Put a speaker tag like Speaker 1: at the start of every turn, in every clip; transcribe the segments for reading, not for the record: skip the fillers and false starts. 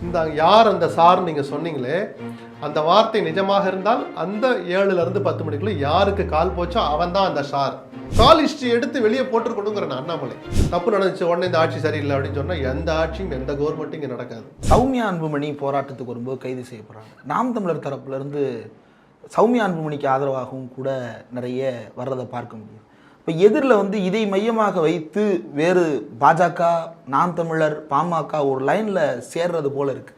Speaker 1: இந்த யார் அந்த சார் நீங்க சொன்னீங்களே, அந்த வார்த்தை நிஜமாக இருந்தால் அந்த 7ல இருந்து 10 மணிக்குள்ள யாருக்கு கால் போச்சோ அவன் தான் அந்த சார். கால் ஹிஸ்டரி எடுத்து வெளியே போட்டுருக்கணுங்கிற அண்ணாமலை. தப்பு நடந்துச்சு உடனே இந்த ஆட்சி சரியில்லை அப்படின்னு சொன்னா எந்த ஆட்சியும் எந்த கவர்மெண்ட்டும் இங்கே நடக்காது.
Speaker 2: சௌமியா அன்புமணி போராட்டத்துக்கு வரும்போது கைது செய்யப்படுறாங்க. நாம் தமிழர் தரப்புல இருந்து சௌமியா அன்புமணிக்கு ஆதரவாகவும் கூட நிறைய வர்றதை பார்க்க முடியும். இப்போ எதிரில் இதை மையமாக வைத்து வேறு பாஜக, நாம் தமிழர், பாமக ஒரு லைனில் சேர்றது போல இருக்கு.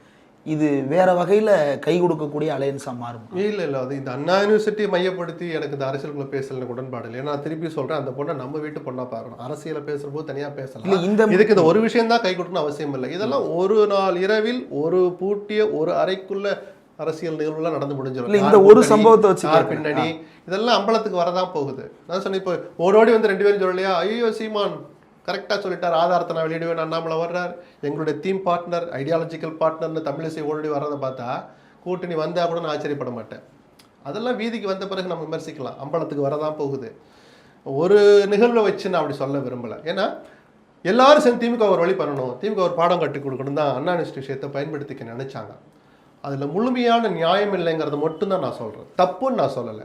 Speaker 2: இது வேற வகையில் கை கொடுக்கக்கூடிய அலையன்ஸாக மாறும்.
Speaker 1: இல்லை அது இந்த அண்ணா யூனிவர்சிட்டியை மையப்படுத்தி எனக்கு இந்த அரசியலுக்குள்ள பேசல உடன்பாடு இல்லை. நான் திருப்பி சொல்கிறேன், அந்த பொண்ணை நம்ம வீட்டு பொண்ணா பார்க்கணும். அரசியலை பேசும்போது தனியாக பேசலாம். இதுக்கு இந்த ஒரு விஷயம் தான் கை கொடுக்கணும் அவசியம் இல்லை. இதெல்லாம் ஒரு நாள் இரவில் ஒரு பூட்டிய ஒரு அறைக்குள்ள அரசியல் நிகழ்வுலாம் நடந்து முடிஞ்சிடும்.
Speaker 2: இந்த ஒரு சம்பவத்தை வச்சு
Speaker 1: பின்னணி இதெல்லாம் அம்பலத்துக்கு வரதான் போகுது. நான் சொன்னேன், இப்போ ஓடோடி 2 பேரும் சொல்லலையா, ஐயோ சீமான் கரெக்டாக சொல்லிட்டார், ஆதாரத்தை நான் வெளியிடுவேன், அண்ணாமலை வர்றார், எங்களுடைய தீம் பார்ட்னர், ஐடியாலஜிக்கல் பார்ட்னர்னு தமிழிசை ஓடோடி வர்றதை பார்த்தா கூட்டணி வந்தால் கூட நான் ஆச்சரியப்பட மாட்டேன். அதெல்லாம் வீதிக்கு வந்த பிறகு நம்ம விமர்சிக்கலாம். அம்பலத்துக்கு வரதான் போகுது. ஒரு நிகழ்வை வச்சு நான் அப்படி சொல்ல விரும்பலை. ஏன்னா எல்லாரும் சேர்ந்து திமுக ஒரு வழி பண்ணணும், திமுக ஒரு பாடம் கட்டி கொடுக்கணும் தான் அண்ணா யூனிவர்சிட்டி விஷயத்தை பயன்படுத்திக்க நினைச்சாங்க. அதில் முழுமையான நியாயம் இல்லைங்கிறத மட்டும்தான் நான் சொல்கிறேன். தப்புன்னு நான் சொல்லலை.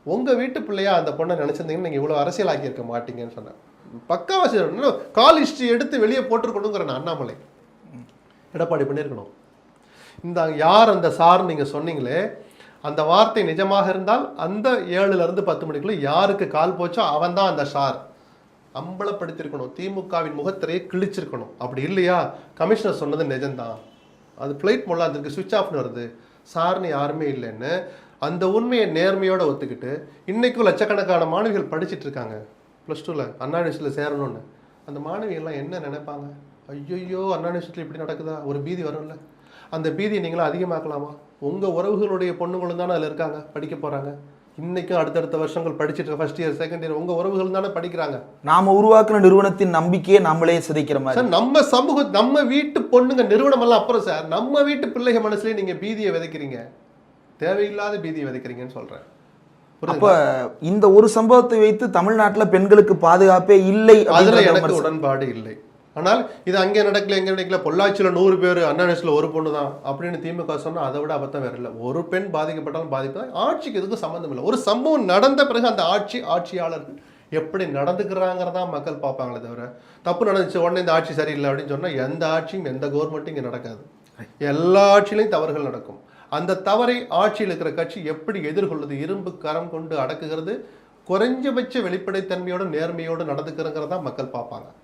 Speaker 1: உங்கள் வீட்டு பிள்ளையா அந்த பொண்ணை நினச்சிருந்தீங்கன்னா நீங்கள் இவ்வளோ அரசியலாக்கி இருக்க மாட்டீங்கன்னு சொன்னேன். பக்காவாசி கால் ஹிஸ்ட்ரி எடுத்து வெளியே போட்டிருக்கணுங்கிற அண்ணாமலை எடப்பாடி பண்ணியிருக்கணும். இந்த யார் அந்த சார் நீங்கள் சொன்னீங்களே, அந்த வார்த்தை நிஜமாக இருந்தால் அந்த 7ல இருந்து 10 மணிக்குள்ள யாருக்கு கால் போச்சோ அவன் தான் அந்த சார். அம்பலப்படுத்தியிருக்கணும். திமுகவின் முகத்திரையை கிழிச்சிருக்கணும். அப்படி இல்லையா, கமிஷனர் சொன்னது நிஜம்தான், அது ஃப்ளைட் மொழா அதுக்கு சுவிட்ச் ஆஃப்னு வருது, சார்னு யாருமே இல்லைன்னு அந்த உண்மையை நேர்மையோடு ஒத்துக்கிட்டு இன்றைக்கும் லட்சக்கணக்கான மாணவிகள் படிச்சுட்டு இருக்காங்க +2ல் அண்ணா யூனிவர்சிட்டியில் சேரணும்னு. அந்த மாணவிகள்லாம் என்ன நினைப்பாங்க? ஐயோ அண்ணா யூனிவர்சிட்டியில் இப்படி நடக்குதா, ஒரு பீதி வரும்ல. அந்த பீதியை நீங்களும் அதிகமாக்கலாமா? உங்கள் உறவுகளுடைய பொண்ணுங்களும் தானே அதில் இருக்காங்க, படிக்க போகிறாங்க. இன்றைக்கும் அடுத்தடுத்த வருஷங்கள் படிச்சுட்டு ஃபர்ஸ்ட் இயர் செகண்ட் இயர் உங்கள் உறவுகள் தானே படிக்கிறாங்க.
Speaker 2: நாம் உருவாக்குன நிறுவனத்தின் நம்பிக்கையை நம்மளே சிதைக்கிற மாதிரி
Speaker 1: சார். நம்ம சமூகம், நம்ம வீட்டு பொண்ணுங்க நிறுவனம் எல்லாம் அப்புறம் சார், நம்ம வீட்டு பிள்ளைங்க மனசுலேயே நீங்கள் பீதியை விதைக்கிறீங்க, தேவையில்லாத பீதியை விதைக்கிறீங்கன்னு சொல்கிறேன்.
Speaker 2: அப்போ இந்த ஒரு சம்பவத்தை வைத்து தமிழ்நாட்டில் பெண்களுக்கு பாதுகாப்பே இல்லை,
Speaker 1: அதில் எனக்கு உடன்பாடு இல்லை. ஆனால் இது அங்கே நடக்கல, எங்கே நடக்கல, பொள்ளாச்சியில் 100 பேர், அண்ணா யூனிவர்சிட்டியில் ஒரு பொண்ணு தான் அப்படின்னு திமுக சொன்னால் அதை விட அபத்தம் வேற இல்லை. ஒரு பெண் பாதிக்கப்பட்டாலும் பாதிப்பு, ஆட்சிக்கு இதுக்கும் சம்மந்தம் இல்லை. ஒரு சம்பவம் நடந்த பிறகு அந்த ஆட்சியாளர்கள் எப்படி நடந்துக்கிறாங்கிறதா மக்கள் பார்ப்பாங்களே தவிர, தப்பு நடந்துச்சு உடனே இந்த ஆட்சி சரியில்லை அப்படின்னு சொன்னால் எந்த ஆட்சியும் எந்த கவர்மெண்ட்டும் இங்கே நடக்காது. எல்லா ஆட்சியிலையும் தவறுகள் நடக்கும். அந்த தவறை ஆட்சியில் இருக்கிற கட்சி எப்படி எதிர்கொள்ளுது, இரும்பு கரம் கொண்டு அடக்குகிறது, குறைஞ்சபட்ச வெளிப்படைத்தன்மையோடு நேர்மையோடு நடந்துக்கிறங்கிறதா மக்கள் பார்ப்பாங்க.